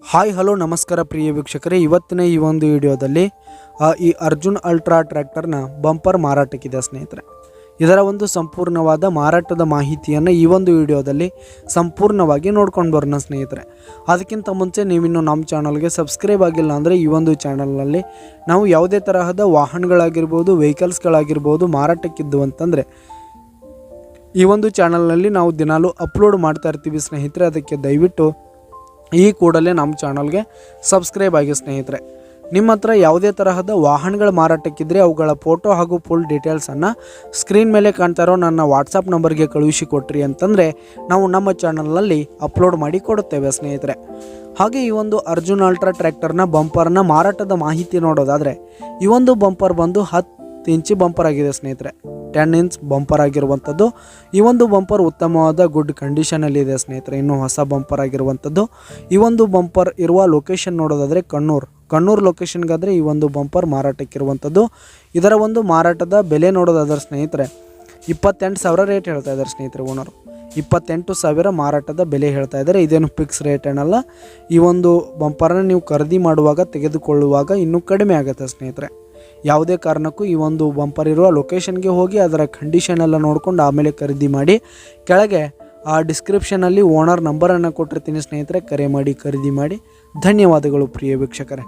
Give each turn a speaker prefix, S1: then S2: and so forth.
S1: Hi hello ನಮಸ್ಕಾರ ಪ್ರಿಯ ವೀಕ್ಷಕರೇ, ಇವತ್ತಿನ ಈ ಒಂದು ವಿಡಿಯೋದಲ್ಲಿ ಈ ಅರ್ಜುನ್ ಅಲ್ಟ್ರಾ ಟ್ರ್ಯಾಕ್ಟರ್ನ ಬಂಪರ್ ಮಾರಾಟಕ್ಕಿದೆ ಸ್ನೇಹಿತರೆ. ಇದರ ಒಂದು ಸಂಪೂರ್ಣವಾದ ಮಾರಾಟದ ಮಾಹಿತಿಯನ್ನು ಈ ಒಂದು ವಿಡಿಯೋದಲ್ಲಿ ಸಂಪೂರ್ಣವಾಗಿ ನೋಡ್ಕೊಂಡು ಬರೋಣ ಸ್ನೇಹಿತರೆ. ಅದಕ್ಕಿಂತ ಮುಂಚೆ ನೀವಿನ್ನು ನಮ್ಮ ಚಾನಲ್ಗೆ ಸಬ್ಸ್ಕ್ರೈಬ್ ಆಗಿಲ್ಲ ಅಂದರೆ ಈ ಒಂದು ಚಾನಲ್ನಲ್ಲಿ ನಾವು ಯಾವುದೇ ತರಹದ ವಾಹನಗಳಾಗಿರ್ಬೋದು, ವೆಹಿಕಲ್ಸ್ಗಳಾಗಿರ್ಬೋದು ಮಾರಾಟಕ್ಕಿದ್ದು ಅಂತಂದರೆ ಈ ಒಂದು ಚಾನಲ್ನಲ್ಲಿ ನಾವು ದಿನಾಲೂ ಅಪ್ಲೋಡ್ ಮಾಡ್ತಾ ಇರ್ತೀವಿ ಸ್ನೇಹಿತರೆ. ಅದಕ್ಕೆ ದಯವಿಟ್ಟು ಈ ಕೂಡಲೇ ನಮ್ಮ ಚಾನಲ್ಗೆ ಸಬ್ಸ್ಕ್ರೈಬ್ ಆಗಿ ಸ್ನೇಹಿತರೆ. ನಿಮ್ಮ ಹತ್ರ ಯಾವುದೇ ತರಹದ ವಾಹನಗಳ ಮಾರಾಟಕ್ಕಿದ್ರೆ ಅವುಗಳ ಫೋಟೋ ಹಾಗೂ ಫುಲ್ ಡೀಟೇಲ್ಸನ್ನು ಸ್ಕ್ರೀನ್ ಮೇಲೆ ಕಾಣ್ತಾ ಇರೋ ನನ್ನ ವಾಟ್ಸಪ್ ನಂಬರ್ಗೆ ಕಳುಹಿಸಿ ಕೊಟ್ರಿ ಅಂತಂದರೆ ನಾವು ನಮ್ಮ ಚಾನಲ್ನಲ್ಲಿ ಅಪ್ಲೋಡ್ ಮಾಡಿ ಕೊಡುತ್ತೇವೆ ಸ್ನೇಹಿತರೆ. ಹಾಗೆ ಈ ಒಂದು ಅರ್ಜುನ್ ಅಲ್ಟ್ರಾ ಟ್ರ್ಯಾಕ್ಟರ್ನ ಬಂಪರ್ನ ಮಾರಾಟದ ಮಾಹಿತಿ ನೋಡೋದಾದರೆ ಈ ಒಂದು ಬಂಪರ್ ಬಂದು 10 ಇಂಚಿ ಬಂಪರ್ ಆಗಿದೆ ಸ್ನೇಹಿತರೆ. 10 ಇಂಚ್ ಬಂಪರ್ ಆಗಿರುವಂಥದ್ದು. ಈ ಒಂದು ಬಂಪರ್ ಉತ್ತಮವಾದ ಗುಡ್ ಕಂಡೀಷನಲ್ಲಿ ಇದೆ ಸ್ನೇಹಿತರೆ, ಇನ್ನೂ ಹೊಸ ಬಂಪರ್ ಆಗಿರುವಂಥದ್ದು. ಈ ಒಂದು ಬಂಪರ್ ಇರುವ ಲೊಕೇಶನ್ ನೋಡೋದಾದರೆ ಕಣ್ಣೂರು ಲೊಕೇಶನ್ಗಾದರೆ ಈ ಒಂದು ಬಂಪರ್ ಮಾರಾಟಕ್ಕಿರುವಂಥದ್ದು. ಇದರ ಒಂದು ಮಾರಾಟದ ಬೆಲೆ ನೋಡೋದಾದ್ರೆ ಸ್ನೇಹಿತರೆ 28,000 ರೇಟ್ ಹೇಳ್ತಾ ಇದ್ದಾರೆ ಸ್ನೇಹಿತರೆ. ಓನರು 28,000 ಮಾರಾಟದ ಬೆಲೆ ಹೇಳ್ತಾ ಇದ್ದಾರೆ. ಇದೇನು ಫಿಕ್ಸ್ ರೇಟ್ ಏನಲ್ಲ. ಈ ಒಂದು ಬಂಪರ್ನ ನೀವು ಖರೀದಿ ಮಾಡುವಾಗ ತೆಗೆದುಕೊಳ್ಳುವಾಗ ಇನ್ನೂ ಕಡಿಮೆ ಆಗುತ್ತೆ ಸ್ನೇಹಿತರೆ. ಯಾವುದೇ ಕಾರಣಕ್ಕೂ ಈ ಒಂದು ಬಂಪರ್ ಇರುವ ಲೊಕೇಶನ್ಗೆ ಹೋಗಿ ಅದರ ಕಂಡೀಷನ್ ಎಲ್ಲ ನೋಡ್ಕೊಂಡು ಆಮೇಲೆ ಖರೀದಿ ಮಾಡಿ. ಕೆಳಗೆ ಆ ಡಿಸ್ಕ್ರಿಪ್ಷನಲ್ಲಿ ಓನರ್ ನಂಬರನ್ನು ಕೊಟ್ಟಿರ್ತೀನಿ ಸ್ನೇಹಿತರೆ, ಕರೆ ಮಾಡಿ ಖರೀದಿ ಮಾಡಿ. ಧನ್ಯವಾದಗಳು ಪ್ರಿಯ ವೀಕ್ಷಕರೇ.